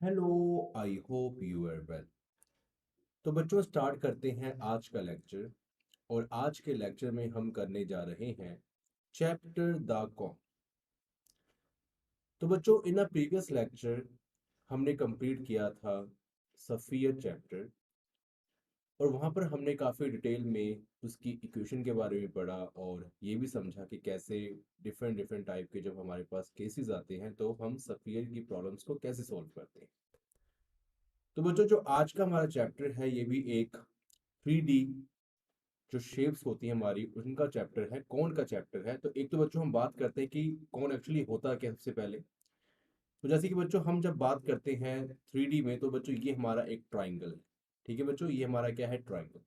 Hello. I hope you are well. तो बच्चों start करते हैं आज का लेक्चर। और आज के लेक्चर में हम करने जा रहे हैं चैप्टर द कॉन। तो बच्चों इन अ प्रीवियस लेक्चर हमने कंप्लीट किया था सफियर चैप्टर। और वहाँ पर हमने काफ़ी डिटेल में उसकी इक्वेशन के बारे में पढ़ा और ये भी समझा कि कैसे डिफरेंट डिफरेंट टाइप के जब हमारे पास केसेस आते हैं तो हम सफियर की प्रॉब्लम्स को कैसे सॉल्व करते हैं। तो बच्चों जो आज का हमारा चैप्टर है ये भी एक 3D जो शेप्स होती हैं हमारी उनका चैप्टर है, कौन का चैप्टर है। तो एक तो बच्चों हम बात करते हैं कि कौन एक्चुअली होता क्या है सबसे पहले। तो जैसे कि बच्चों हम जब बात करते हैं 3D में तो बच्चों ये हमारा एक ट्राइंगल है। ठीक है बच्चों, ये हमारा क्या है, ट्राइंगल।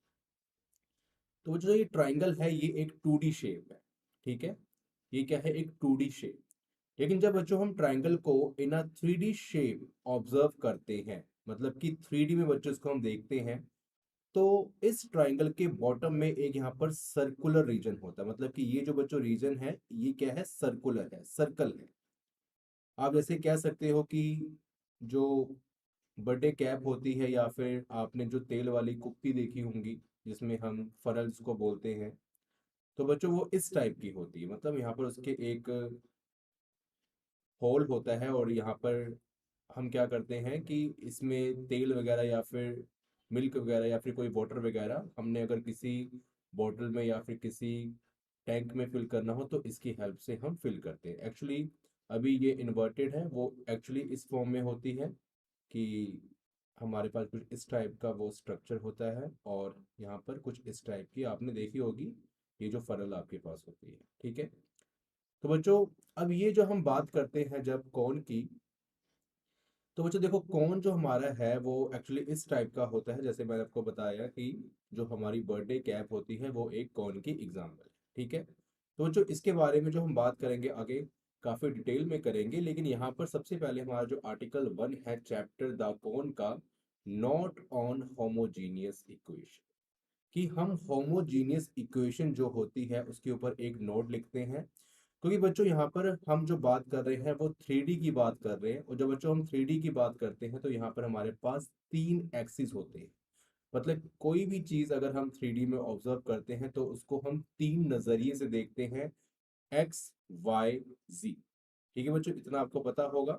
तो बच्चों ये ट्राइंगल है, ये एक 2D शेप है। ठीक है, ये क्या है, एक 2D शेप। लेकिन जब बच्चों हम ट्राइंगल को इन अ 3D शेप ऑब्जर्व करते हैं, मतलब कि 3D में बच्चों इसको हम देखते हैं, तो इस ट्राइंगल के बॉटम में एक यहाँ पर सर्कुलर रीजन होता है। मतलब कि ये जो बच्चों रीजन है ये क्या है, सर्कुलर है, सर्कल है। आप जैसे कह सकते हो कि जो बर्थडे कैप होती है या फिर आपने जो तेल वाली कुप्पी देखी होंगी जिसमें हम फरल्स को बोलते हैं, तो बच्चों वो इस टाइप की होती है। मतलब यहाँ पर उसके एक होल होता है और यहाँ पर हम क्या करते हैं कि इसमें तेल वगैरह या फिर मिल्क वगैरह या फिर कोई वाटर वगैरह हमने अगर किसी बॉटल में या फिर किसी टैंक में फिल करना हो तो इसकी हेल्प से हम फिल करते हैं। एक्चुअली अभी ये इन्वर्टेड है, वो एक्चुअली इस फॉर्म में होती है कि हमारे पास कुछ इस टाइप का वो स्ट्रक्चर होता है और यहाँ पर कुछ इस टाइप की आपने देखी होगी ये जो फरल आपके पास होती है। ठीक है, तो बच्चों अब ये जो हम बात करते हैं जब कौन की, तो बच्चों देखो कौन जो हमारा है वो एक्चुअली इस टाइप का होता है। जैसे मैंने आपको बताया कि जो हमारी बर्थडे कैप होती है वो एक कौन की एग्जाम्पल है। ठीक है, तो बच्चों इसके बारे में जो हम बात करेंगे आगे काफी डिटेल में करेंगे, लेकिन यहाँ पर सबसे पहले हमारा जो आर्टिकल 1 है चैप्टर द कौन का, नॉट ऑन होमोजीनियस इक्वेशन, कि हम होमोजीनियस इक्वेशन जो होती है उसके ऊपर एक नोट लिखते हैं। क्योंकि बच्चों यहाँ पर हम जो बात कर रहे हैं वो 3D की बात कर रहे हैं, और जब बच्चों हम 3D की बात करते हैं तो यहाँ पर हमारे पास 3 एक्सिस होते हैं। मतलब कोई भी चीज अगर हम 3D में ऑब्जर्व करते हैं तो उसको हम 3 नजरिए से देखते हैं, एक्स, वाई, जी। ठीक है बच्चों, इतना आपको पता होगा।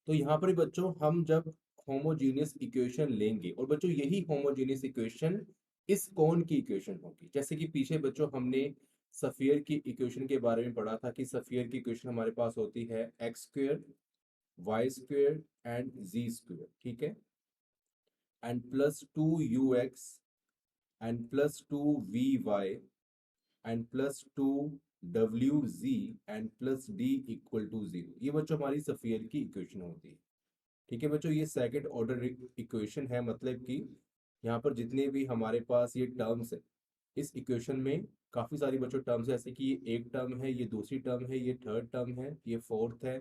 तो यहाँ पर ही बच्चों हम जब होमोजीनियस इक्वेशन लेंगे, और बच्चों यही होमोजीनियस इक्वेशन इस कौन की इक्वेशन होगी। जैसे कि पीछे बच्चों हमने सफियर की इक्वेशन के बारे में पढ़ा था कि सफियर की इक्वेशन हमारे पास होती है x square, y square and z square. ठीक है, and +2 ux and +2 vy and +2 wz and +d=0। ये बच्चों हमारी सफियर की इक्वेशन होती है। ठीक है बच्चों, ये सेकंड ऑर्डर इक्वेशन है। मतलब कि यहाँ पर जितने भी हमारे पास ये टर्म्स है इस इक्वेशन में, काफी सारी बच्चों टर्म्स है, जैसे कि ये एक टर्म है, ये दूसरी टर्म है, ये थर्ड टर्म है, ये फोर्थ है,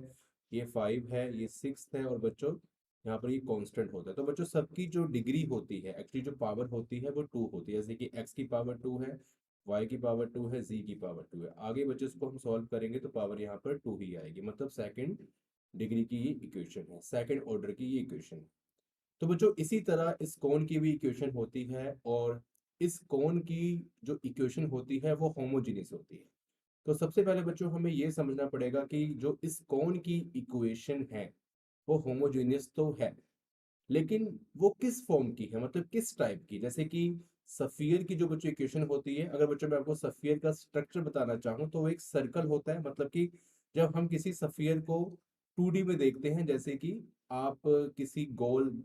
ये 5 है, ये 6 है, और बच्चों यहाँ पर ये कांस्टेंट होता है। तो बच्चों सबकी जो डिग्री होती है, एक्चुअली जो पावर होती है वो 2 होती है। जैसे कि एक्स की पावर 2 है, वाई की पावर 2 है, जी की पावर 2 है। आगे बच्चों इसको हम सॉल्व करेंगे तो पावर यहाँ पर 2 ही आएगी। मतलब सेकंड डिग्री की ये इक्वेशन है, सेकंड ऑर्डर की ये इक्वेशन है। तो बच्चों इसी तरह इस कोण की भी इक्वेशन होती है, और इस कोण की जो इक्वेशन होती है वो होमोजीनियस होती है। तो सबसे पहले बच्चों हमें ये समझना पड़ेगा कि जो इस कोण की इक्वेशन है वो होमोजीनियस तो है, लेकिन वो किस फॉर्म की है, मतलब किस टाइप की। जैसे कि सफियर की जो बच्चों इक्वेशन होती है, अगर बच्चों मैं आपको सफियर का स्ट्रक्चर बताना चाहूँ तो वो एक सर्कल होता है। मतलब कि जब हम किसी सफियर को 2D में देखते हैं, जैसे कि आप किसी गोल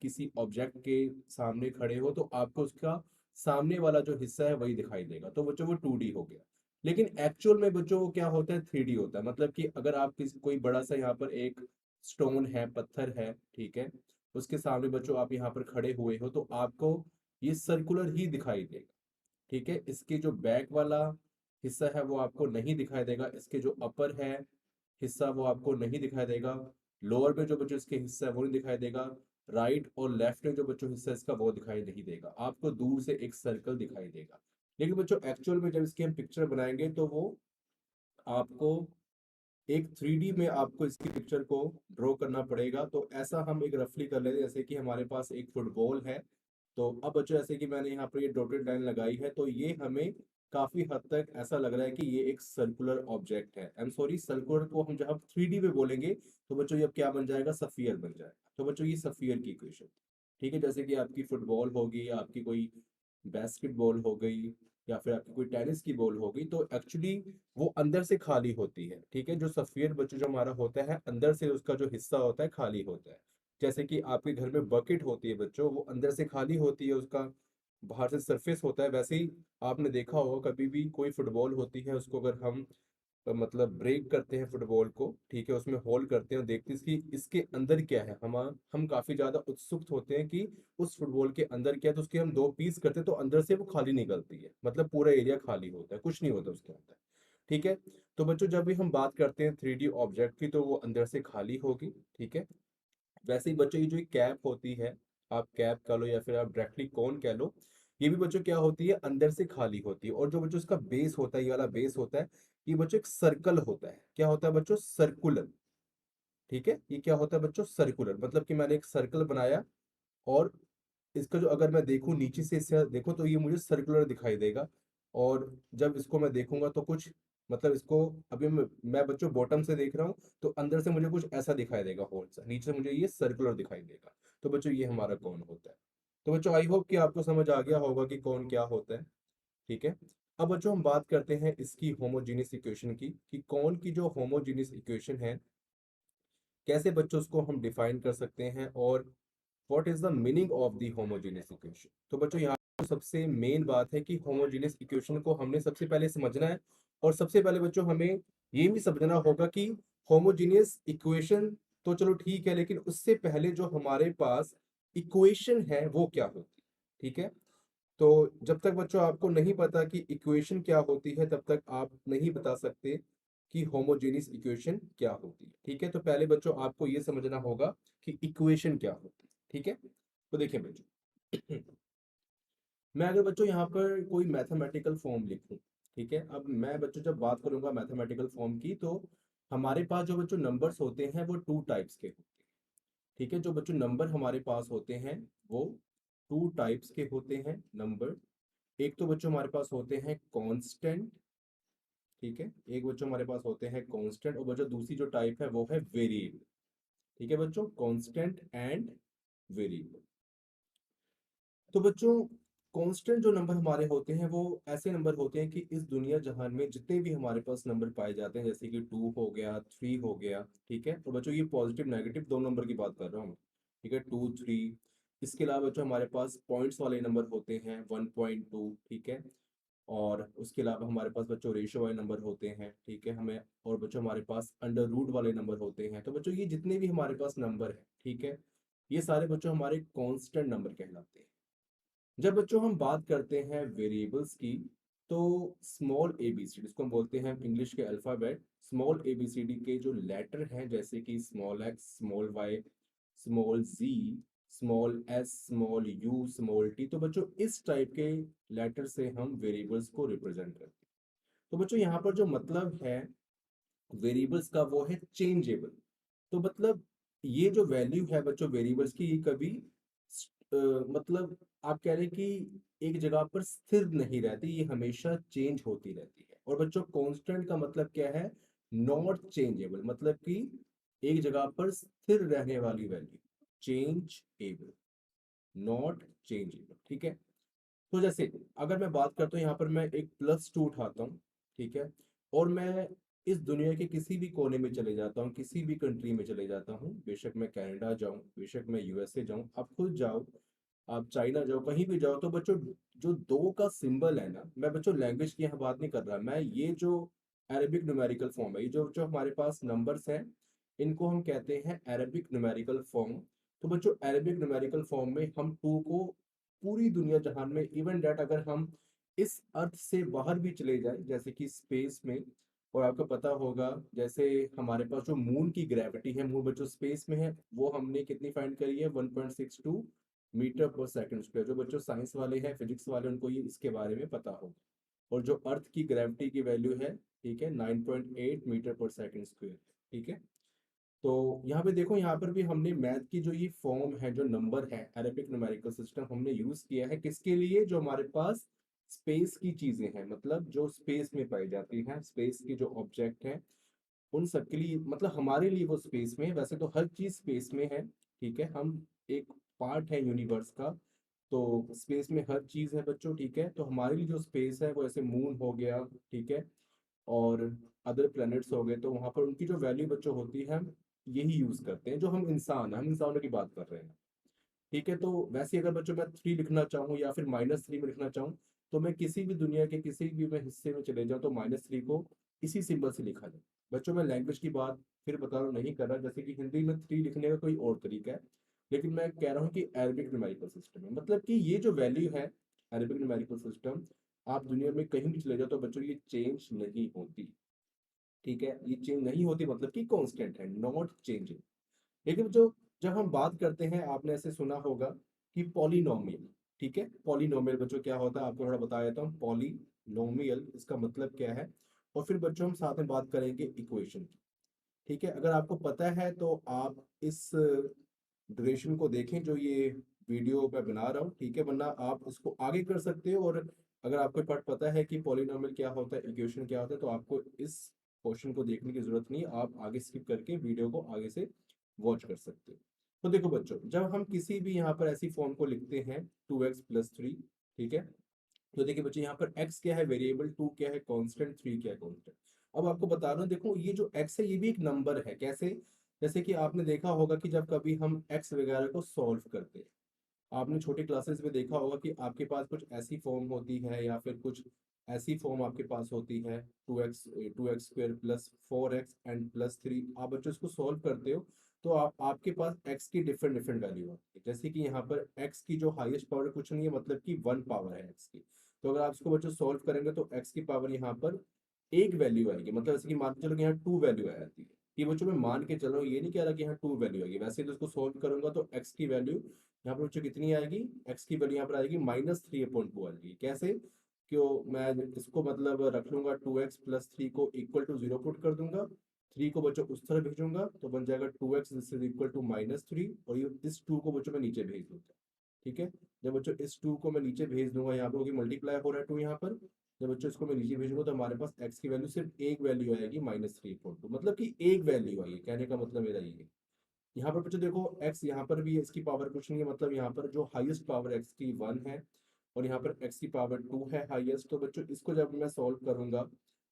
किसी ऑब्जेक्ट के सामने खड़े हो तो आपको उसका सामने वाला जो हिस्सा है वही दिखाई देगा, तो बच्चों वो 2D हो गया। लेकिन एक्चुअल में बच्चों वो क्या होता है, 3D होता है। मतलब कि अगर आप किसी कोई बड़ा सा यहाँ पर एक स्टोन है, पत्थर है, ठीक है, उसके सामने बच्चों आप यहाँ पर खड़े हुए हो तो आपको ये सर्कुलर ही दिखाई देगा। ठीक है, इसके जो बैक वाला हिस्सा है वो आपको नहीं दिखाई देगा, इसके जो अपर है हिस्सा वो आपको नहीं दिखाई देगा, लोअर में जो बच्चों इसके हिस्सा है वो नहीं दिखाई देगा, राइट और लेफ्ट में जो बच्चों हिस्सा है इसका वो दिखाई नहीं देगा, आपको दूर से एक सर्कल दिखाई देगा। लेकिन बच्चों एक्चुअल में जब इसकी हम पिक्चर बनाएंगे तो वो आपको एक 3D में आपको इसकी पिक्चर को ड्रॉ करना पड़ेगा। तो ऐसा हम एक रफली कर लेते हैं, जैसे कि हमारे पास एक फुटबॉल है। तो अब बच्चों जैसे कि मैंने यहाँ पर ये डॉटेड लाइन लगाई है, तो ये हमें काफी हद तक ऐसा लग रहा है कि ये एक सर्कुलर ऑब्जेक्ट है। आई एम सॉरी, सर्कुलर को हम जब 3D में बोलेंगे तो बच्चों ये अब क्या बन जाएगा, सफियर बन जाएगा। तो बच्चों ये सफियर की इक्वेशन, ठीक है। जैसे कि आपकी फुटबॉल होगी, आपकी कोई बास्केटबॉल हो गई, या फिर आपकी कोई टेनिस की बॉल हो गई, तो एक्चुअली वो अंदर से खाली होती है, ठीक है। जो सफियर बच्चों जो हमारा होता है, अंदर से उसका जो हिस्सा होता है खाली होता है। जैसे कि आपके घर में बकेट होती है बच्चों, वो अंदर से खाली होती है, उसका बाहर से सरफेस होता है। वैसे ही आपने देखा होगा कभी भी कोई फुटबॉल होती है, उसको अगर हम मतलब ब्रेक करते हैं फुटबॉल को, ठीक है, उसमें होल करते हैं और देखते हैं इसके अंदर क्या है। हम काफी ज्यादा उत्सुक होते हैं कि उस फुटबॉल के अंदर क्या है। तो उसके हम दो पीस करते हैं तो अंदर से वो खाली निकलती है, मतलब पूरा एरिया खाली होता है, कुछ नहीं होता उसके अंदर, ठीक है। तो बच्चों जब भी हम बात करते हैं 3D ऑब्जेक्ट की, तो वो अंदर से खाली होगी, ठीक है। वैसे ही बच्चों, ये जो कैप होती है, आप कैप कह लो या फिर आप डायरेक्टली कौन कह लो, ये भी बच्चों क्या होती है, अंदर से खाली होती है। और जो बच्चों इसका बेस होता है, ये वाला बेस होता है, ये बच्चों एक सर्कल होता है। क्या होता है बच्चों, सर्कुलर, ठीक है। ये क्या होता है बच्चों, सर्कुलर, मतलब कि मैंने एक सर्कल बनाया, और इसका जो अगर मैं देखूं नीचे से इसे देखो तो ये मुझे सर्कुलर दिखाई देगा। और जब इसको मैं देखूंगा तो कुछ मतलब इसको अभी मैं बच्चों बॉटम से देख रहा हूँ, तो अंदर से मुझे कुछ ऐसा दिखाई देगा, होल सा, नीचे से मुझे ये सर्कुलर दिखाई देगा। तो बच्चों ये हमारा कौन होता है। तो बच्चों आई होप कि आपको समझ आ गया होगा कि कौन क्या होता है, ठीक है। अब बच्चों हम बात करते हैं इसकी होमोजीनियस इक्वेशन की, कि कौन की जो होमोजीनियस इक्वेशन है, कैसे बच्चों उसको हम डिफाइन कर सकते हैं, और what is the meaning of the homogeneous equation. तो बच्चों यहाँ पर सबसे मेन बात है कि होमोजेनियस इक्वेशन को हमने सबसे पहले समझना है। और सबसे पहले बच्चों हमें ये भी समझना होगा कि होमोजेनियस इक्वेशन तो चलो ठीक है, लेकिन उससे पहले जो हमारे पास इक्वेशन है वो क्या होती है, ठीक है। तो जब तक बच्चों आपको नहीं पता कि इक्वेशन क्या होती है, तब तक आप नहीं बता सकते कि होमोजेनियस इक्वेशन क्या होती है, ठीक है। तो पहले बच्चों आपको ये समझना होगा कि इक्वेशन क्या होती है, ठीक है। तो देखिए बच्चों, मैं अगर बच्चों यहाँ पर कोई मैथमेटिकल फॉर्म लिखूं, ठीक है। अब मैं बच्चों जब बात करूंगा मैथमेटिकल फॉर्म की, तो हमारे पास जो बच्चों नंबर्स होते हैं वो टू टाइप्स के होते हैं, ठीक है। जो बच्चों नंबर हमारे पास होते हैं वो टू टाइप्स के होते हैं नंबर। एक तो बच्चों हमारे पास होते हैं कांस्टेंट, ठीक है। एक बच्चों हमारे पास होते हैं कांस्टेंट, और बच्चों दूसरी जो टाइप है वो है वेरिएबल, ठीक है बच्चों, कांस्टेंट एंड वेरिएबल। तो बच्चों कांस्टेंट जो नंबर हमारे होते हैं वो ऐसे नंबर होते हैं कि इस दुनिया जहान में जितने भी हमारे पास नंबर पाए जाते हैं, जैसे कि 2 हो गया, 3 हो गया, ठीक है। तो बच्चों ये पॉजिटिव नेगेटिव दो नंबर की बात कर रहा हूँ, ठीक है, 2 3। इसके अलावा बच्चों हमारे पास पॉइंट्स वाले नंबर होते हैं 1.2, ठीक है। और उसके अलावा हमारे पास बच्चों रेशो वाले नंबर होते हैं, ठीक है, हमें। और बच्चों हमारे पास अंडर रूट वाले नंबर होते हैं। तो बच्चों ये जितने भी हमारे पास नंबर है, ठीक है, ये सारे बच्चों हमारे कांस्टेंट नंबर कहलाते हैं। जब बच्चों हम बात करते हैं वेरिएबल्स की, तो स्मॉल एबीसीडी, इसको हम बोलते हैं इंग्लिश के अल्फाबेट, स्मॉल एबीसीडी के जो लेटर हैं, जैसे कि small x, small y, small z, small s, small u, small t, तो बच्चों इस टाइप के लेटर से हम वेरिएबल्स को रिप्रेजेंट करते हैं। तो बच्चों यहाँ पर जो मतलब है वेरिएबल्स का वो है चेंजेबल। तो मतलब ये जो वैल्यू है बच्चों वेरिएबल्स की, ये कभी मतलब आप कह रहे हैं कि एक जगह पर स्थिर नहीं रहती, ये हमेशा चेंज होती रहती है। और बच्चों कांस्टेंट का मतलब क्या है, नॉट चेंजेबल, मतलब कि एक जगह पर स्थिर रहने वाली वैल्यू, चेंजेबल, नॉट चेंजेबल, ठीक है। तो जैसे अगर मैं बात करता हूँ यहाँ पर, मैं एक +2 उठाता हूँ, ठीक है, और मैं इस दुनिया के किसी भी कोने में चले जाता हूँ, किसी भी कंट्री में चले जाता हूँ, बेशक मैं कनाडा जाऊँ, बेशक मैं यूएसए जाऊँ, आप खुद जाओ, आप चाइना जाओ, कहीं भी जाओ, तो बच्चों जो दो का सिंबल है ना, मैं बच्चों लैंग्वेज की यहाँ बात नहीं कर रहा, मैं ये जो अरेबिक न्यूमेरिकल फॉर्म है, ये जो जो हमारे पास नंबर्स हैं, इनको हम कहते हैं अरेबिक न्यूमेरिकल फॉर्म। तो बच्चों अरेबिक न्यूमेरिकल फॉर्म में हम टू को पूरी दुनिया जहान में, इवन डेट अगर हम इस अर्थ से बाहर भी चले जाए, जैसे कि स्पेस में, और आपको पता होगा जैसे हमारे पास जो मून की ग्रेविटी है, मून बच्चों स्पेस में है, वो हमने कितनी फाइंड करी है, 1.62 मीटर पर सेकंड स्क्वायर। जो बच्चों साइंस वाले हैं, फिजिक्स वाले, उनको ये इसके बारे में पता होगा। और जो अर्थ की ग्रेविटी की वैल्यू है ठीक है, 9.8 मीटर पर सेकंड स्क्वायर। ठीक है, तो यहाँ पे देखो, यहाँ पर भी हमने मैथ की जो ये फॉर्म है, जो नंबर है, अरेबिक न्यूमेरिकल सिस्टम हमने यूज किया है किसके लिए, जो हमारे पास स्पेस की चीजें हैं, मतलब जो स्पेस में पाई जाती हैं, स्पेस की जो ऑब्जेक्ट है उन सबके लिए, मतलब हमारे लिए वो स्पेस में है। वैसे तो हर चीज स्पेस में है, ठीक है, हम एक पार्ट है यूनिवर्स का, तो स्पेस में हर चीज है बच्चों। ठीक है, तो हमारे लिए जो स्पेस है वो ऐसे मून हो गया, ठीक है, और अदर प्लैनेट्स हो गए, तो वहां पर उनकी जो वैल्यू बच्चों होती है, हम यही यूज करते हैं। जो हम इंसान हैं, हम इंसानों की बात कर रहे हैं। ठीक है, तो वैसे अगर बच्चों मैं 3 लिखना चाहूँ या फिर -3 में लिखना चाहूँ, तो मैं किसी भी दुनिया के किसी भी मैं हिस्से में चले जाऊँ तो -3 को इसी सिंबल से लिखा जाए। बच्चों मैं लैंग्वेज की बात फिर बता रहा हूँ, नहीं कर रहा, जैसे कि हिंदी में 3 लिखने का कोई और तरीका है, लेकिन मैं कह रहा हूँ कि अरबिक न्यूमेरिकल सिस्टम है, मतलब कि ये जो वैल्यू है अरबिक न्यूमेरिकल सिस्टम, आप दुनिया में कहीं भी चले जाओ तो बच्चों ये चेंज नहीं होती। ठीक है, ये चेंज नहीं होती, मतलब कि कांस्टेंट है, नॉट चेंजिंग। लेकिन जो जब हम बात करते हैं, आपने ऐसे सुना होगा कि पॉलिनोमियल, ठीक है, पॉलिनोमियल बच्चों क्या होता है आपको थोड़ा बता देता हूँ। पॉलिनोमियल इसका मतलब क्या है, और फिर बच्चों हम साथ में बात करेंगे इक्वेशन की। ठीक है, अगर आपको पता है तो आप इस ड्यूरेशन को देखें जो ये वीडियो मैं बना रहा हूँ, ठीक है, वरना आप इसको आगे कर सकते हो। और अगर आपको पार्ट पता है कि पॉलिनोमियल क्या होता है, इक्वेशन क्या होता है, तो आपको इस क्वेश्चन को देखने की जरूरत नहीं, आप आगे स्किप करके वीडियो को आगे से वॉच कर सकते हो। तो देखो बच्चों, जब हम किसी भी यहाँ पर ऐसी फॉर्म को लिखते हैं 2x+3, ठीक है, तो देखिए बच्चों, यहाँ पर x क्या है वेरिएबल, 2 क्या है कांस्टेंट, 3 क्या है कांस्टेंट। अब आपको बता रहा हूँ, देखो ये जो x है ये भी एक नंबर है। कैसे, जैसे कि आपने देखा होगा कि जब कभी हम x वगैरह को सॉल्व करते हैं, आपने छोटी क्लासेस में देखा होगा कि आपके पास कुछ ऐसी फॉर्म होती है या फिर कुछ ऐसी फॉर्म आपके पास होती है, 2x² + 4x एंड +3। आप बच्चों इसको सॉल्व करते हो तो आपके पास x की डिफरेंट डिफरेंट वैल्यू आती है। जैसे कि यहाँ पर x की जो हाईएस्ट पावर कुछ नहीं है, मतलब कि 1 पावर है x की। तो अगर आप इसको बच्चों सॉल्व करेंगे तो x की पावर यहाँ पर एक वैल्यू आएगी, मतलब जैसे कि मान के चलो कि यहाँ 2 वैल्यू आ जाती है। ये बच्चों मैं मान के चल रहा हूँ, ये नहीं कह रहा कि यहाँ 2 वैल्यू आएगी। वैसे तो इसको सॉल्व करूंगा तो x की वैल्यू यहाँ पर बच्चों कितनी आएगी, x की वैल्यू यहाँ पर आएगी -3/2 आएगी। कैसे, क्यों, मैं इसको मतलब रख लूंगा 2x+3 को =0 पुट कर दूंगा, 3 को बच्चों उस तरह भेजूंगा तो बन जाएगा 2x =-3, और ये इस 2 को बच्चों मैं नीचे भेज दूंगा। ठीक है, जब बच्चों इस 2 को मैं नीचे भेज दूंगा, यहाँ पर मल्टीप्लाई हो रहा है 2 यहाँ पर, जब बच्चों इसको मैं नीचे भेजूंगा तो हमारे पास x की वैल्यू सिर्फ एक वैल्यू आएगी -3/2, मतलब कि एक वैल्यू आई है। कहने का मतलब मेरा ये है। यहाँ पर बच्चों देखो x यहाँ पर भी इसकी पावर कुछ नहीं है, मतलब यहाँ पर जो हाईएस्ट पावर x की 1 है और यहाँ पर x की पावर 2 है हाईएस्ट। तो बच्चों इसको जब मैं सॉल्व करूंगा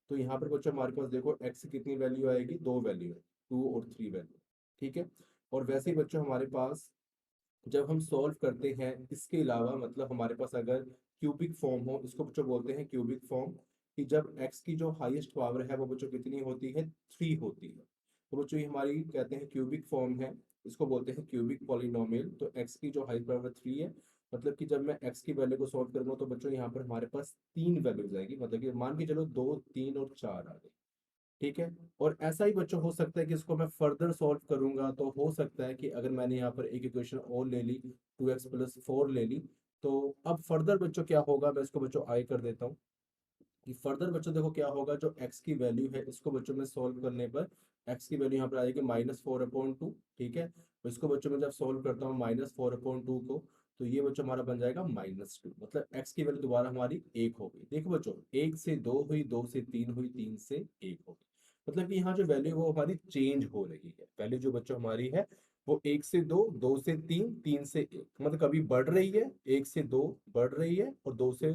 तो यहाँ पर बच्चों हमारे पास देखो x की कितनी वैल्यू आएगी, दो वैल्यू है, 2 और 3 वैल्यू। ठीक है, और वैसे ही बच्चों हमारे पास जब हम सॉल्व करते हैं इसके अलावा, मतलब हमारे पास अगर क्यूबिक फॉर्म हो, इसको बच्चों बोलते हैं क्यूबिक फॉर्म, कि जब x की जो हाईएस्ट पावर है वो बच्चों कितनी होती है, 3 होती है। तो बच्चों ये हमारी कहते हैं क्यूबिक फॉर्म है, इसको बोलते हैं क्यूबिक पॉलिनोमियल। तो x की जो हाईएस्ट पावर 3 है, मतलब कि जब मैं x की वैल्यू को सॉल्व करूंगा तो बच्चों यहाँ पर हमारे पास 3 वैल्यूज आएगी, मतलब कि मान के चलो 2, 3 और 4 आ गई। ठीक है, और ऐसा ही बच्चों हो सकता है कि इसको मैं फर्दर सॉल्व करूंगा तो हो सकता है कि अगर मैंने यहाँ पर एक इक्वेशन और ले ली, 2x+4 ले ली, तो अब फर्दर बच्चों क्या होगा, मैं इसको बच्चों आई कर देता हूँ कि फर्दर बच्चों देखो क्या होगा, जो x की वैल्यू है इसको बच्चों में सॉल्व करने पर x की वैल्यू यहाँ पर आएगी -4/2। ठीक है, तो इसको बच्चों में जब सॉल्व करता हूँ -4/2 को, तो ये बच्चों हमारा बन जाएगा -2, मतलब x की वैल्यू दोबारा हमारी 1 हो गई। देखो बच्चों, 1 से 2 हुई, 2 से 3 हुई, 3 से 1 हो गई, मतलब कि यहाँ जो वैल्यू वो हमारी चेंज हो रही है। वैल्यू जो बच्चों हमारी है वो 1 से 2, 2 से 3, 3 से 1, मतलब कभी बढ़ रही है, 1 से 2 बढ़ रही है, और 2 से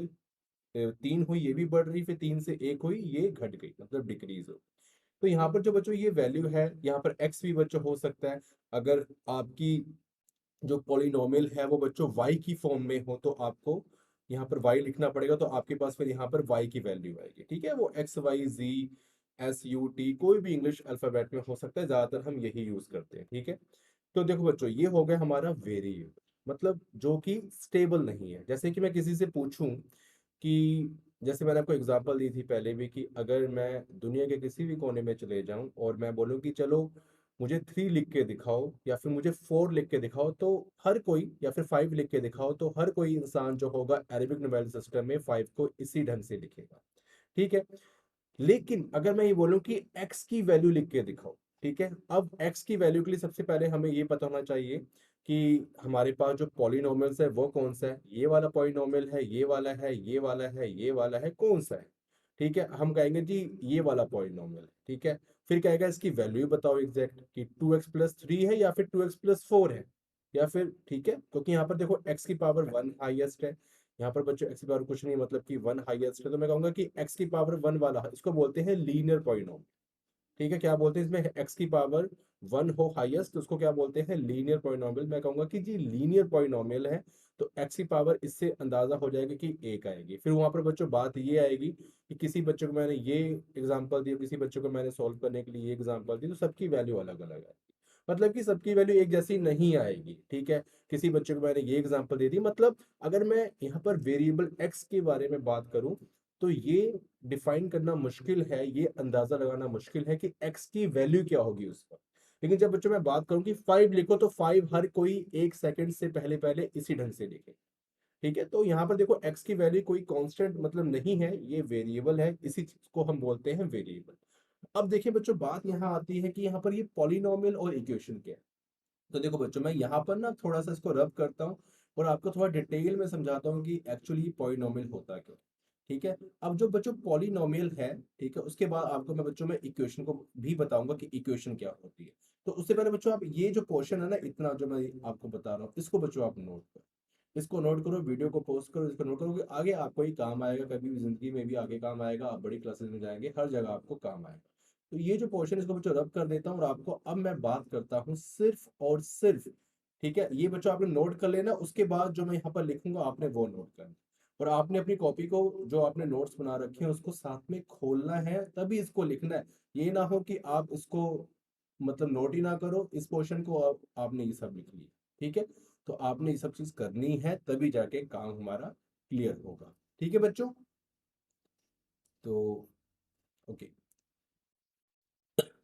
3 हुई ये भी बढ़ रही, फिर 3 से 1 हुई ये घट गई, मतलब डिक्रीज हो। तो यहाँ पर जो बच्चों ये वैल्यू है, यहाँ पर x भी बच्चों हो सकता है। अगर आपकी जो पॉलिनोमियल है वो बच्चों y की फॉर्म में हो तो आपको यहाँ पर y लिखना पड़ेगा, तो आपके पास फिर यहाँ पर y की वैल्यू आएगी। ठीक है, वो x y z s u t कोई भी इंग्लिश अल्फाबेट में हो सकता है, ज्यादातर हम यही यूज करते हैं। ठीक है, तो देखो बच्चों ये हो गया हमारा वेरिएबल, मतलब जो कि स्टेबल नहीं है। जैसे कि मैं किसी से पूछूं कि, जैसे मैंने आपको एग्जांपल दी थी पहले भी, कि अगर मैं दुनिया के किसी भी कोने में चले जाऊं और मैं बोलूं कि चलो मुझे 3 लिख के दिखाओ या फिर मुझे 4 लिख के दिखाओ, तो हर कोई, या फिर 5 लिख के दिखाओ, तो हर कोई इंसान जो होगा अरेबिक न्यूमेरिकल सिस्टम में 5 को इसी ढंग से लिखेगा। ठीक है, लेकिन अगर मैं ये बोलूं कि x की वैल्यू लिख के दिखाओ, ठीक है, अब x की वैल्यू के लिए सबसे पहले हमें ये पता होना चाहिए कि हमारे पास जो पॉलिनोमियल्स है वो कौन सा है, ये वाला पॉलिनोमियल है, ये वाला है, ये वाला है, ये वाला है, कौन सा है। ठीक है, हम कहेंगे जी ये वाला पॉलिनोमियल, ठीक है। फिर कहेगा इसकी वैल्यू बताओ एग्जैक्ट कि 2x+3 है या फिर 2x+4 है, या फिर, ठीक है, क्योंकि यहाँ पर देखो x की पावर 1 हाईएस्ट है, यहाँ पर बच्चों एक्स की पावर कुछ नहीं मतलब कि 1 हाईएस्ट है, तो मैं कहूंगा कि एक्स की पावर 1 वाला है, इसको बोलते हैं लीनियर पॉलिनोमियल। ठीक है, क्या बोलते हैं इसमें, एक्स की पावर 1 हो हाईएस्ट तो उसको क्या बोलते हैं, लीनियर पॉलिनोमियल। मैं कहूंगा कि जी लीनियर पॉलिनोमियल है, तो एक्स की पावर इससे अंदाजा हो जाएगा कि एक आएगी। फिर वहां पर बच्चों बात ये आएगी कि किसी बच्चों को मैंने ये एग्जांपल दिया, किसी बच्चों को मैंने सॉल्व करने के लिए ये एग्जांपल दी, तो सबकी वैल्यू अलग अलग है, मतलब कि सबकी वैल्यू एक जैसी नहीं आएगी। ठीक है, किसी बच्चे को मैंने ये एग्जांपल दे दी, मतलब अगर मैं यहाँ पर वेरिएबल एक्स के बारे में बात करूं तो ये डिफाइन करना मुश्किल है, ये अंदाजा लगाना मुश्किल है कि एक्स की वैल्यू क्या होगी उस पर। लेकिन जब बच्चों मैं बात करूं कि 5 लिखो, तो 5 हर कोई 1 सेकंड से पहले पहले इसी ढंग से लिखे। ठीक है, तो यहाँ पर देखो एक्स की वैल्यू कोई कांस्टेंट मतलब नहीं है, ये वेरिएबल है, इसी चीज को हम बोलते हैं वेरिएबल। अब देखिए बच्चों, बात यहाँ आती है कि यहाँ पर ये पॉलिनोमियल और इक्वेशन क्या है। तो देखो बच्चों, मैं यहाँ पर ना थोड़ा सा इसको रब करता हूँ और आपको थोड़ा डिटेल में समझाता हूँ कि एक्चुअली पॉलिनोमियल होता क्या है। ठीक है, अब जो बच्चों पॉलिनोमियल है, ठीक है, उसके बाद आपको मैं बच्चों में इक्वेशन को भी बताऊंगा कि इक्वेशन क्या होती है। तो उससे पहले बच्चों, आप ये जो पोर्शन है ना, इतना जो मैं आपको बता रहा हूँ, इसको बच्चों आप नोट करो, इसको नोट करो, वीडियो को पोस्ट करो, इसको नोट करो कि आगे आपको ही काम आएगा, कभी भी जिंदगी में भी आगे काम आएगा, आप बड़ी क्लासेस में जाएंगे, हर जगह आपको काम आएगा। तो ये जो पोर्शन, इसको बच्चों रब कर देता हूँ और आपको अब मैं बात करता हूँ सिर्फ और सिर्फ, ठीक है, ये बच्चों आपने नोट कर लेना, उसके बाद जो मैं यहाँ पर लिखूंगा आपने वो नोट करना। और आपने अपनी कॉपी को, जो आपने नोट्स बना रखे हैं, उसको साथ में खोलना है, तभी इसको लिखना है। ये ना हो कि आप इसको मतलब नोट ही ना करो, इस पोर्शन को आपने ये सब लिख लिया। ठीक है, तो आपने ये सब चीज करनी है, तभी जाके काम हमारा क्लियर होगा। ठीक है बच्चों, तो ओके।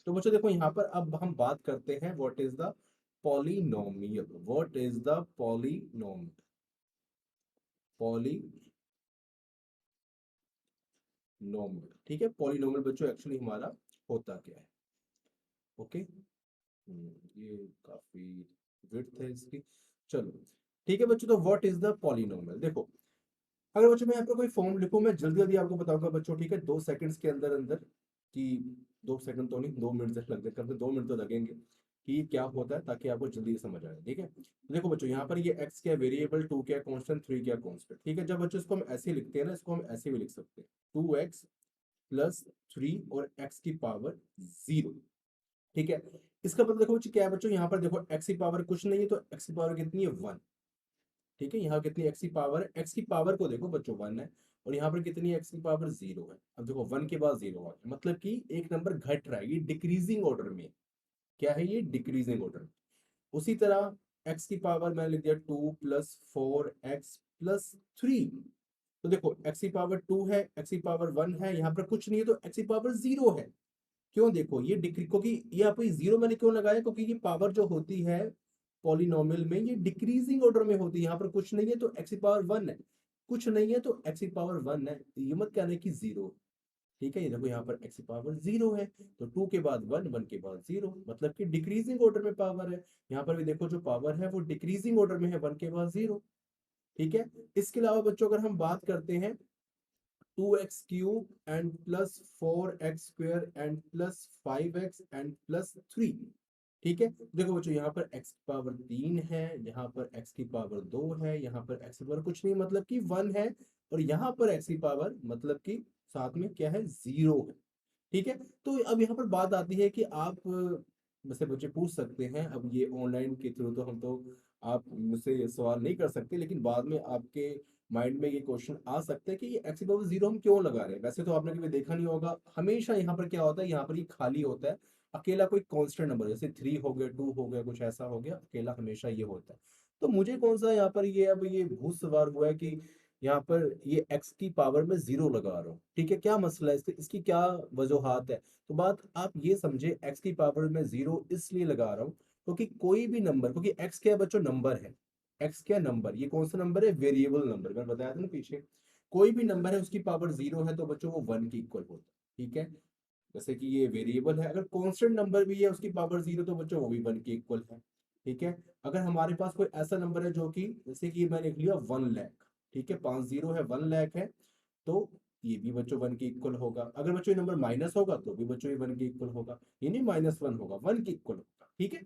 तो बच्चों देखो, यहाँ पर अब हम बात करते हैं what is the polynomial, what is the polynomial, polynomial. ठीक है, पॉलिनोमियल बच्चों एक्चुअली हमारा होता क्या है। ओके, ये काफी विड्थ है इसकी। चलो, ठीक है बच्चों, तो व्हाट इज द पॉलिनोमियल। देखो, अगर बच्चों मैं यहाँ पर कोई फॉर्म लिखूं, मैं जल्दी जल्दी आपको बताऊंगा बच्चों, ठीक है, 2 सेकंड्स के अंदर अंदर, कि 2 सेकंड तो नहीं, 2 मिनट तक लग जाए, 2 मिनट तो लगेंगे, कि ये क्या होता है, ताकि आपको जल्दी से समझ आए। ठीक है, तो देखो बच्चों, यहाँ पर ये एक्स क्या वेरिएबल, 2 क्या कांस्टेंट, 3 क्या कांस्टेंट। ठीक है, जब बच्चों इसको हम ऐसे लिखते हैं ना, इसको हम ऐसे भी लिख सकते हैं, 2x+3 और x की पावर 0। ठीक है, इसका मतलब देखो बच्चों क्या है, बच्चों यहाँ पर देखो x की पावर कुछ नहीं है, तो x की पावर कितनी है, 1। ठीक है, यहाँ कितनी एक्स की पावर है, एक्स की पावर को देखो बच्चों 1 है, और यहाँ पर कितनी एक्स की पावर 0 है। अब देखो 1 के बाद 0 आ गया, मतलब कि एक नंबर घट रहा है, ये डिक्रीजिंग ऑर्डर में। क्या है ये, डिक्रीजिंग ऑर्डर। उसी तरह एक्स की पावर मैंने लिख दिया 2+4x+3। तो देखो एक्स की पावर 2 है, एक्स की पावर 1 है, यहाँ पर कुछ नहीं है, तो एक्स की पावर 0 है। क्यों, देखो ये डिक्री, क्योंकि ये यहाँ पे 0 मैंने क्यों लगाया, क्योंकि ये पावर जो होती है पॉलिनोमियल में, ये डिक्रीजिंग ऑर्डर में होती है। यहाँ पर कुछ नहीं है तो एक्स की पावर 1 है, कुछ नहीं है तो एक्स की पावर 1 है, ये मत कहना कि 0। ठीक है, ये देखो यहाँ पर एक्स की पावर 0 है, तो 2 के बाद 1, 1 के बाद 0, मतलब कि डिक्रीजिंग ऑर्डर में पावर है। यहाँ पर भी देखो जो पावर है वो डिक्रीजिंग ऑर्डर में है, 1 के बाद 0। ठीक है, इसके अलावा बच्चों अगर हम बात करते हैं 2x³ and +4x² and +5x and +3। ठीक है, देखो बच्चों यहाँ पर x की पावर 3 है, यहाँ पर x की पावर 2 है, यहाँ पर x की पावर कुछ नहीं मतलब कि 1 है, और यहाँ पर x की पावर मतलब कि साथ में क्या है, 0 है। ठीक है, तो अब यहाँ पर बात आती है कि आप वैसे बच्चे पूछ सकते हैं, अब ये ऑनलाइन के थ्रू तो हम तो आप मुझसे ये सवाल नहीं कर सकते, लेकिन बाद में आपके माइंड में ये क्वेश्चन आ सकता है कि ये एक्स पावर 0 हम क्यों लगा रहे हैं। वैसे तो आपने कभी देखा नहीं होगा, हमेशा यहाँ पर क्या होता है, यहाँ पर ये खाली होता है, अकेला कोई कांस्टेंट नंबर, जैसे 3 हो गया, 2 हो गया, कुछ ऐसा हो गया, अकेला हमेशा ये होता है। तो मुझे कौन सा यहाँ पर ये अब ये भूत सवार हुआ है कि यहाँ पर ये एक्स की पावर में 0 लगा रहा हूँ। ठीक है, क्या मसला है, इसकी क्या वजूहात है। तो बात आप ये समझे, एक्स की पावर में 0 इसलिए लगा रहा हूँ क्योंकि कोई भी नंबर, क्योंकि एक्स क्या है बच्चों, नंबर है। एक्स क्या नंबर, ये कौन सा नंबर है, वेरिएबल नंबर, मैंने बताया था ना पीछे। कोई भी नंबर है उसकी पावर 0 है तो बच्चों वो 1 की इक्वल होता है। ठीक है। जैसे कि ये वेरिएबल है, अगर कांस्टेंट नंबर भी है उसकी पावर 0 तो बच्चों वो भी 1 के इक्वल है। ठीक है। अगर हमारे पास कोई ऐसा नंबर है जो कि जैसे कि मैंने लिख लिया 1 लाख, ठीक है, 5 0 है, 1 लाख है, तो ये भी बच्चों 1 के इक्वल होगा। अगर बच्चों ये नंबर माइनस होगा तो भी बच्चों ये 1 के इक्वल होगा, ये नहीं -1 होगा, 1 के इक्वल होगा। ठीक है।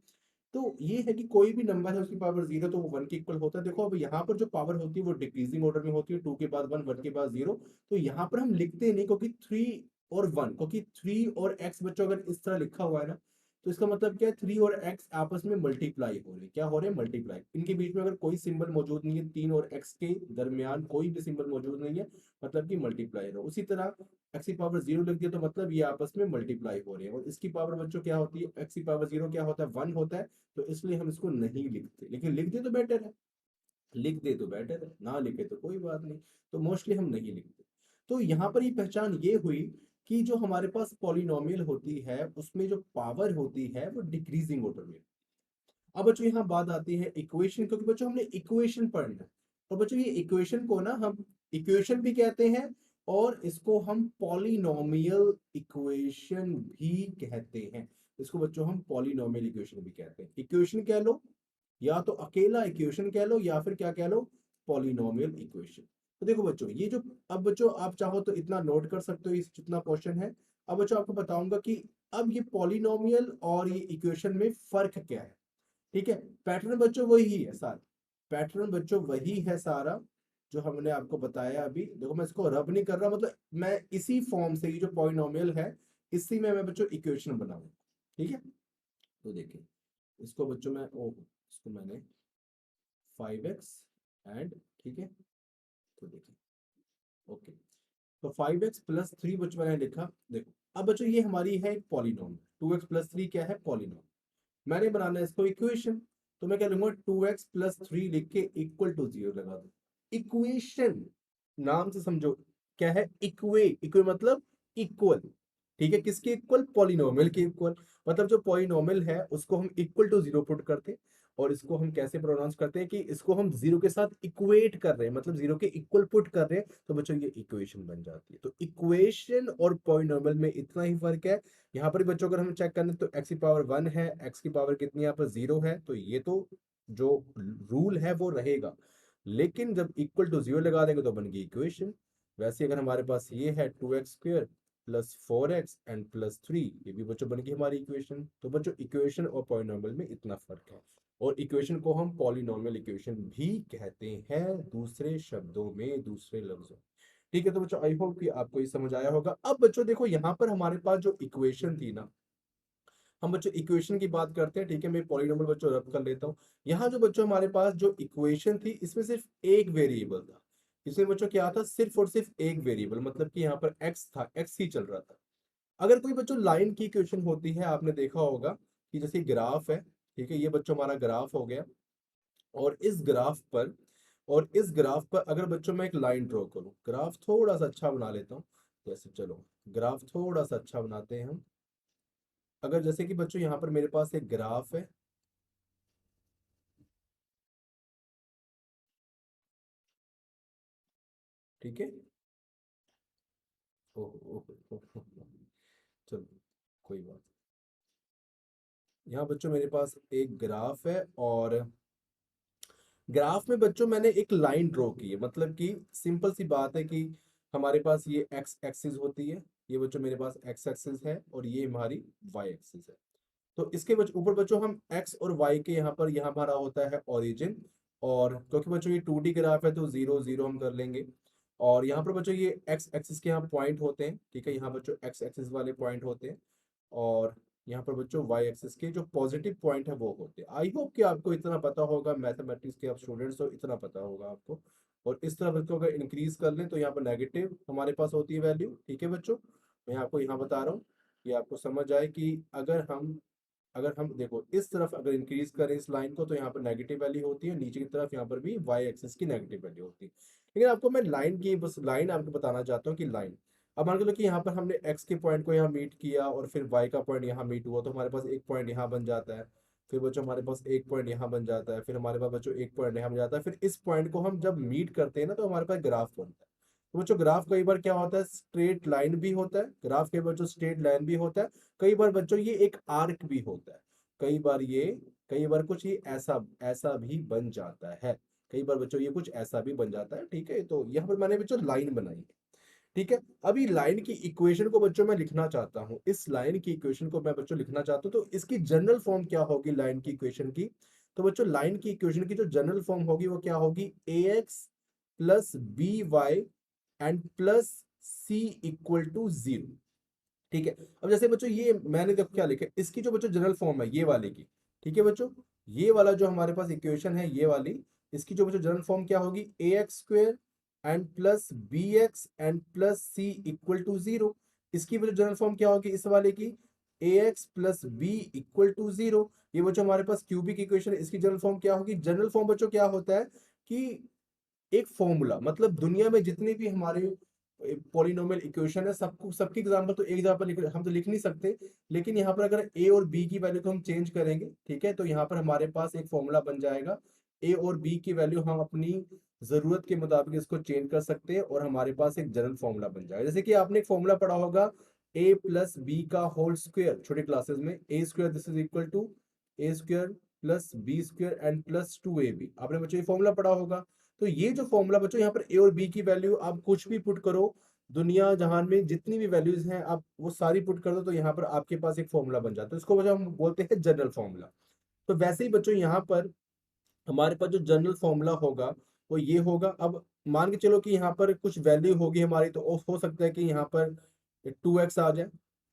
तो ये है कि कोई भी नंबर है उसकी पावर 0 तो वो 1 के इक्वल होता है। देखो अब यहाँ पर जो पावर होती है वो डिक्रीजिंग ऑर्डर में होती है, 2 के बाद 1, 1 के बाद 0। तो यहाँ पर हम लिखते नहीं, क्योंकि 3 और 1, क्योंकि 3 और x बच्चों अगर इस तरह लिखा हुआ है ना, तो इसका मतलब क्या है, 3 और x आपस में मल्टीप्लाई हो रहे हैं। क्या हो रहे हैं? मल्टीप्लाई। इनके बीच में अगर कोई सिंबल मौजूद नहीं है, 3 और x के दरमियान कोई भी सिंबल मौजूद नहीं है, मतलब कि मल्टीप्लाई हो। उसी तरह x की पावर 0 लिख दिया तो मतलब ये आपस में मल्टीप्लाई हो रहे हैं। और इसकी पावर बच्चों क्या होती है, x की पावर 0 क्या होता है, 1 होता है। तो इसलिए हम इसको नहीं लिखते, लेकिन लिख दे तो बेटर है, लिख दे तो बेटर है, ना लिखे तो कोई बात नहीं। तो मोस्टली हम नहीं लिखते। तो यहाँ पर ये पहचान ये हुई कि जो हमारे पास पॉलिनोमियल होती है उसमें जो पावर होती है वो डिक्रीजिंग ऑर्डर में। अब बच्चों यहाँ बात आती है इक्वेशन, क्योंकि बच्चों हमने इक्वेशन पढ़ना है। और बच्चों ये इक्वेशन को ना हम इक्वेशन भी कहते हैं, और इसको हम पॉलिनोमियल इक्वेशन भी कहते हैं। इसको बच्चों हम पॉलिनोमियल इक्वेशन भी कहते हैं। इक्वेशन कह लो, या तो अकेला इक्वेशन कह लो, या फिर क्या कह लो, पॉलिनोमियल इक्वेशन। तो देखो बच्चों ये जो, अब बच्चों आप चाहो तो इतना नोट कर सकते हो, इस जितना क्वेश्चन है। अब बच्चों आपको बताऊंगा कि अब ये पॉलिनोमियल और ये इक्वेशन में फर्क क्या है। ठीक है। पैटर्न बच्चों वही है सारा, पैटर्न बच्चों वही है सारा जो हमने आपको बताया अभी। देखो मैं इसको रब नहीं कर रहा, मतलब मैं इसी फॉर्म से, ये जो पॉलिनोमियल है इसी में मैं बच्चों इक्वेशन बनाऊंगा। ठीक है। तो देखिए इसको बच्चों मैं, ओ इसको मैंने 5x एंड, ठीक है, तो देखिए, ओके, तो 5x+3 बच्चों मैंने लिखा। देखो अब बच्चों ये हमारी है एक पॉलिनोमियल, 2x+3 क्या है, पॉलिनोमियल। मैंने बनाना है इसको इक्वेशन, तो मैं क्या लूंगा, 2x+3 लिख के इक्वल टू 0 लगा दो। इक्वेशन नाम से समझो क्या है, इक्वे, इक्वे मतलब इक्वल। ठीक है, किसके इक्वल, पॉलिनोमियल के इक्वल। मतलब जो पॉलिनोमियल है उसको हम इक्वल टू 0 पुट करते हैं, और इसको हम कैसे प्रोनाउंस करते हैं कि इसको हम 0 के साथ इक्वेट कर रहे हैं, मतलब 0 के इक्वल पुट कर रहे हैं, तो बच्चों ये इक्वेशन बन जाती है। तो इक्वेशन और पॉलिनोमियल में इतना ही फर्क है। यहाँ पर बच्चों अगर हम चेक करें तो x की पावर 1 है, x की पावर कितनी यहाँ पर 0 है, तो ये तो जो रूल है वो रहेगा। लेकिन जब इक्वल टू 0 लगा देंगे तो बन गई इक्वेशन। वैसे अगर हमारे पास ये है 2x² plus 4x and plus 3, ये भी बच्चों बन गई हमारी इक्वेशन। तो बच्चों इक्वेशन और पॉलिनोमियल में इतना फर्क है। और इक्वेशन को हम पॉलिनोमियल इक्वेशन भी कहते हैं, दूसरे शब्दों में, दूसरे लफ्जों। ठीक है। तो बच्चों आई होप कि आपको ये समझ आया होगा। अब बच्चों देखो यहाँ पर हमारे पास जो इक्वेशन थी ना, हम बच्चों इक्वेशन की बात करते हैं। ठीक है, मैं पॉलिनोमियल बच्चों रब कर लेता हूँ। यहाँ जो बच्चों हमारे पास जो इक्वेशन थी इसमें सिर्फ एक वेरिएबल था। इसमें बच्चों क्या था, सिर्फ और सिर्फ एक वेरिएबल, मतलब कि यहाँ पर एक्स था, एक्स ही चल रहा था। अगर कोई बच्चों लाइन की इक्वेशन होती है, आपने देखा होगा कि जैसे ग्राफ है, ठीक है, ये बच्चों हमारा ग्राफ हो गया, और इस ग्राफ पर, और इस ग्राफ पर अगर बच्चों मैं एक लाइन ड्रॉ करूं, ग्राफ थोड़ा सा अच्छा बना लेता हूँ। जैसे चलो ग्राफ थोड़ा सा अच्छा बनाते हैं हम। अगर जैसे कि बच्चों यहाँ पर मेरे पास एक ग्राफ है, ठीक है, ओह ओह ओह, चलो कोई बात। यहाँ बच्चों मेरे पास एक ग्राफ है, और ग्राफ में बच्चों मैंने एक लाइन ड्रॉ की है, मतलब कि सिंपल सी बात है कि हमारे पास ये एक्स एक्सिस होती है, ये बच्चों मेरे पास एक्स एक्सिस है, और ये हमारी वाई एक्सिस है। तो इसके ऊपर बच्चों हम एक्स और वाई के यहाँ पर, यहाँ हमारा होता है ओरिजिन। और क्योंकि बच्चों ये 2D ग्राफ है तो 0 0 हम कर लेंगे। और यहाँ पर बच्चों ये एक्स एक्सिस के यहाँ पॉइंट होते हैं, ठीक है, यहाँ बच्चों एक्स एक्सिस वाले पॉइंट होते हैं। और यहाँ पर बच्चों वाई एक्सिस के जो पॉजिटिव पॉइंट है वो होते हैं। आई होप कि आपको इतना पता होगा, मैथमेटिक्स के आप स्टूडेंट्स हो, इतना पता होगा आपको। और इस तरह बच्चों अगर इंक्रीज कर लें तो यहाँ पर नेगेटिव हमारे पास होती है वैल्यू। ठीक है बच्चों, मैं आपको यहाँ बता रहा हूँ कि आपको समझ आए कि अगर हम देखो इस तरफ अगर इंक्रीज करें इस लाइन को, तो यहाँ पर नेगेटिव वैल्यू होती है, नीचे की तरफ यहाँ पर भी वाई एक्सिस की नेगेटिव वैल्यू होती है। लेकिन आपको मैं लाइन की, बस लाइन आपको बताना चाहता हूँ कि लाइन, अब मान के लो कि यहाँ पर हमने एक्स के पॉइंट को यहाँ मीट किया, और फिर वाई का पॉइंट यहाँ मीट हुआ, तो हमारे पास एक पॉइंट यहाँ बन जाता है। फिर बच्चों हमारे पास एक पॉइंट यहाँ बन जाता है, फिर हमारे पास बच्चों एक पॉइंट यहाँ बन जाता है। फिर इस पॉइंट को हम जब मीट करते हैं ना, तो हमारे पास ग्राफ बनता है। तो बच्चों ग्राफ कई बार क्या होता है, स्ट्रेट लाइन भी होता है, ग्राफ कई बार जो स्ट्रेट लाइन भी होता है, कई बार बच्चों ये एक आर्क भी होता है, कई बार कुछ ये ऐसा ऐसा भी बन जाता है, कई बार बच्चों ये कुछ ऐसा भी बन जाता है। ठीक है, तो यहाँ पर मैंने बच्चों लाइन बनाई है। ठीक है, अभी लाइन की इक्वेशन को बच्चों मैं लिखना चाहता हूँ, इस लाइन की इक्वेशन को मैं बच्चों लिखना चाहता हूँ, तो इसकी जनरल फॉर्म क्या होगी लाइन की इक्वेशन की। तो बच्चों लाइन की इक्वेशन की जो जनरल फॉर्म होगी वो क्या होगी, ax plus b y and plus c equal to 0। ठीक है, अब जैसे बच्चों ये मैंने देखो क्या लिखा है, इसकी जो बच्चों जनरल फॉर्म है ये वाले की। ठीक है बच्चों, ये वाला जो हमारे पास इक्वेशन है ये वाली, इसकी जो बच्चों जनरल फॉर्म क्या होगी, ax² and plus bx and plus c equal to 0। इसकी बच्चों जनरल फॉर्म क्या होगी इस वाले की, ax plus b equal to 0। ये बच्चों हमारे पास क्यूबिक इक्वेशन है, इसकी जनरल फॉर्म क्या होगी, जनरल फॉर्म बच्चों क्या होता है कि एक फॉर्मूला, मतलब दुनिया में जितने भी हमारे पॉलिनोमियल इक्वेशन है सबको, सबकी एग्जांपल, तो एक एग्जांपल हम तो लिख नहीं सकते, लेकिन यहाँ पर अगर a और b की वैल्यू को हम चेंज करेंगे, ठीक है, तो यहाँ पर हमारे पास एक फॉर्मूला बन जाएगा। a और b की वैल्यू हम अपनी जरूरत के मुताबिक इसको चेंज कर सकते हैं और हमारे पास एक जनरल फॉर्मूला बन जाएगा। जैसे कि आपने एक फॉर्मूला पढ़ा होगा, a प्लस बी का होल स्क्वायर, छोटे क्लासेस में, a square this is equal to a square plus b square and plus 2ab, आपने बच्चों ये फॉर्मूला पढ़ा होगा। तो ये जो फॉर्मूला बच्चों, यहाँ पर ए और बी की वैल्यू आप कुछ भी पुट करो, दुनिया जहान में जितनी भी वैल्यूज हैं आप वो सारी पुट कर दो, तो यहाँ पर आपके पास एक फॉर्मूला बन जाता है, इसको वजह हम बोलते हैं जनरल फॉर्मूला। तो वैसे ही बच्चों यहाँ पर हमारे पास जो जनरल फॉर्मूला होगा वो ये होगा। अब मान के चलो कि यहाँ पर कुछ वैल्यू होगी हमारी, तो हो सकता है कि यहाँ पर 2x आ जाए,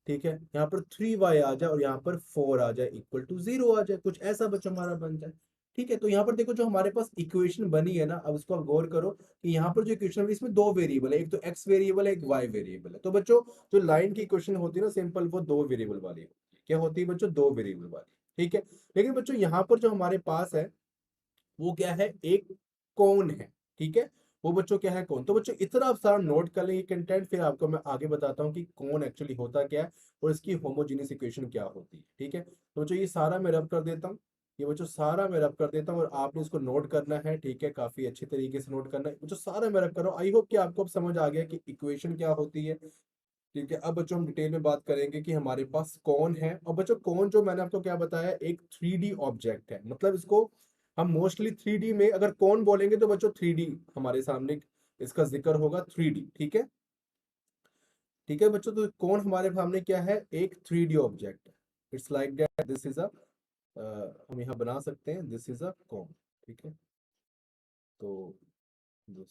ठीक है, यहाँ पर 3y आ जाए और यहाँ पर 4 आ जाए इक्वल टू 0 आ जाए, कुछ ऐसा बच्चों हमारा बन जाए। ठीक है, तो यहाँ पर देखो जो हमारे पास इक्वेशन बनी है ना, अब उसको आप गौर करो कि यहाँ पर जो इक्वेशन है इसमें दो वेरिएबल है, एक तो x वेरिएबल है, एक y वेरिएबल है। तो बच्चों जो लाइन की इक्वेशन होती है ना सिंपल, वो दो वेरिएबल वाली होती है। क्या होती है बच्चों, दो वेरिएबल वाली। ठीक है, लेकिन बच्चों यहाँ पर जो हमारे पास है वो क्या है, एक कौन है। ठीक है, वो बच्चों क्या है, कौन। तो बच्चों इतना आप सारा नोट कर लेंगे कंटेंट, फिर आपको मैं आगे बताता हूँ कि कौन एक्चुअली होता क्या है और इसकी होमोजेनियस इक्वेशन क्या होती है। ठीक है, तो बच्चों ये सारा मैं रब कर देता हूँ, ये बच्चों सारा मैं रब कर देता हूँ और आपने इसको नोट करना है। ठीक है, काफी अच्छी तरीके से नोट करना है बच्चों, सारा मैं रब कर रहा हूँ। आई होप कि आपको अब समझ आ गया कि इक्वेशन क्या होती है। ठीक है, अब बच्चों हम डिटेल में बात करेंगे कि हमारे पास कौन है। और बच्चों कौन, जो मैंने आपको क्या बताया, एक 3D ऑब्जेक्ट है, मतलब इसको हम मोस्टली 3D में अगर कौन बोलेंगे तो बच्चों 3D हमारे सामने इसका जिक्र होगा, 3D। ठीक है, ठीक है बच्चों, तो कौन हमारे सामने क्या है, एक 3D ऑब्जेक्ट है। It's like that, this is a, हम यहाँ बना सकते हैं, दिस इज अ कौन। ठीक है, तो दिस,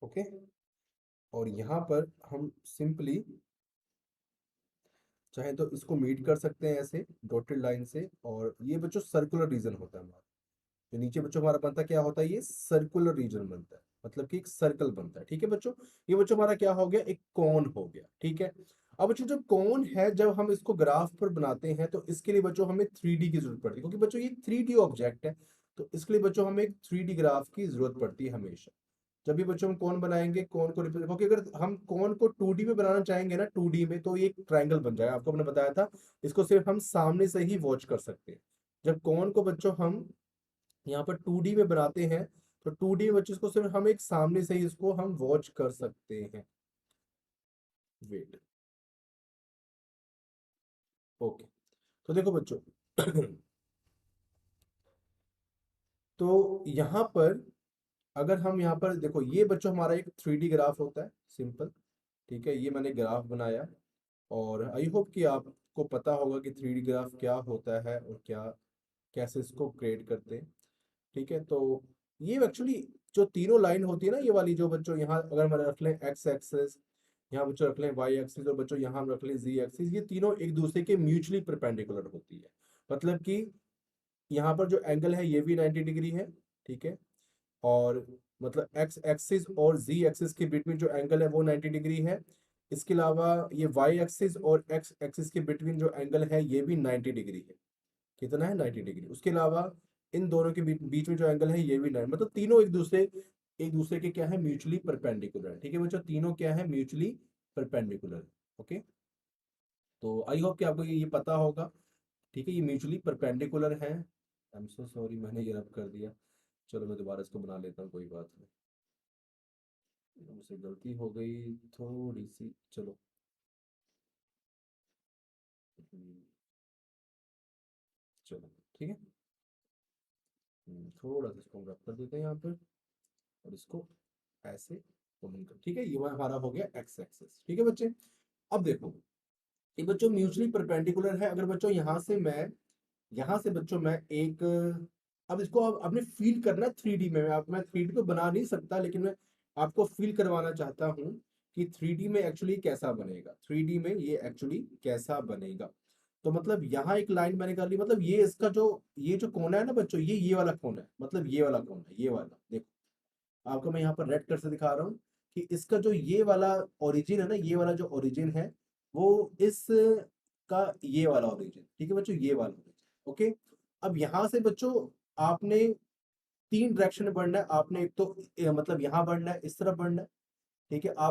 ओके, और यहाँ पर हम सिंपली चाहे तो इसको मीट कर सकते हैं ऐसे डॉटेड लाइन से। और ये बच्चों सर्कुलर रीजन होता है हमारा, जो नीचे बच्चों हमारा बनता है क्या होता है, ये सर्कुलर रीजन बनता है, मतलब कि एक सर्कल बनता है। ठीक है बच्चों, ये बच्चों हमारा क्या हो गया, एक कौन हो गया। ठीक है, अब बच्चों जब कौन है, जब हम इसको ग्राफ पर बनाते हैं तो इसके लिए बच्चों हमें 3D की जरूरत पड़ती है, क्योंकि बच्चों ये 3D ऑब्जेक्ट है, तो इसके लिए बच्चों हमें एक 3D ग्राफ की जरूरत पड़ती है हमेशा। जब भी बच्चों हम कौन बनाएंगे, कौन को रिप्रेजेंट, क्योंकि अगर हम कौन को 2D में बनाना चाहेंगे ना, 2D में, तो ये एक ट्रायंगल बन जाएगा, आपको मैंने बताया था। इसको सिर्फ हम सामने से ही वॉच कर सकते हैं। जब कौन को बच्चों हम यहाँ पर 2D में बनाते हैं, तो 2D में बच्चों इसको सिर्फ हम एक सामने से ही इसको हम वॉच कर सकते हैं। वेट, ओके, तो देखो बच्चों तो यहाँ पर अगर हम यहाँ पर देखो, ये बच्चों हमारा एक 3D ग्राफ होता है सिंपल। ठीक है, ये मैंने ग्राफ बनाया और आई होप कि आपको पता होगा कि 3D ग्राफ क्या होता है और क्या, कैसे इसको क्रिएट करते हैं। ठीक है, तो ये एक्चुअली जो तीनों लाइन होती है ना, ये वाली जो बच्चों यहाँ अगर हम रख लें एक्स एक्सिस, यहाँ बच्चों रख लें वाई एक्सिस, और बच्चों यहाँ हम रख लें जी एक्सिस, ये तीनों एक दूसरे के म्यूचुअली परपेंडिकुलर होती है। मतलब कि यहाँ पर जो एंगल है ये भी 90 डिग्री है। ठीक है, और मतलब एक्स एक्सिस और जी एक्सिस के बिटवीन जो एंगल है वो 90 डिग्री है। इसके अलावा ये वाई एक्सिस और एक्स एक्सिस के बिटवीन जो एंगल है ये भी 90 डिग्री है। कितना है, 90 डिग्री। उसके अलावा इन दोनों के बीच में जो एंगल है ये भी 90, मतलब तीनों एक दूसरे के क्या है, म्यूचुअली परपेंडिकुलर। ठीक है बच्चों, तीनों क्या है, म्यूचुअली परपेंडिकुलर। ओके, तो आई होप कि आपको ये पता होगा। ठीक है, ये म्यूचुअली परपेंडिकुलर है। आई एम सो सॉरी, मैंने ये रब कर दिया। चलो मैं दोबारा इसको बना लेता हूँ, कोई बात नहीं। मुझसे गलती हो गई थोड़ी सी, चलो। चलो ठीक है। थोड़ा सा इसको हम रब कर देते हैं यहाँ पर, और इसको ऐसे ओपन कर, ठीक है। ये हमारा हो गया एक्स एक्सेस, ठीक है बच्चे। अब देखो, ये बच्चों म्यूचुअली परपेंडिकुलर है। अगर बच्चों यहाँ से बच्चों मैं एक, अब इसको अब आपने फील करना है 3D में। मैं 3D तो बना नहीं सकता, लेकिन मैं आपको फील करवाना चाहता हूँ कि 3D में एक्चुअली कैसा बनेगा, 3D में ये एक्चुअली कैसा बनेगा। तो मतलब यहाँ एक लाइन मैंने कर ली, मतलब ये इसका जो, ये जो कोना है ना बच्चों, ये वाला कोना है, मतलब ये वाला कोना है, ये वाला देखो। आपको मैं यहाँ पर रेड कलर से दिखा रहा हूँ कि इसका जो ये वाला ओरिजिन है ना, ये वाला जो ओरिजिन है, वो इस का ये वाला ओरिजिन, ठीक है बच्चों, ये वाला ओरिजिन। ओके। अब यहाँ से बच्चों आपने 3 डायरेक्शन में बढ़ना है। आपने एक तो मतलब यहाँ बढ़ना है, इस तरफ बढ़ना है, ठीक है। आप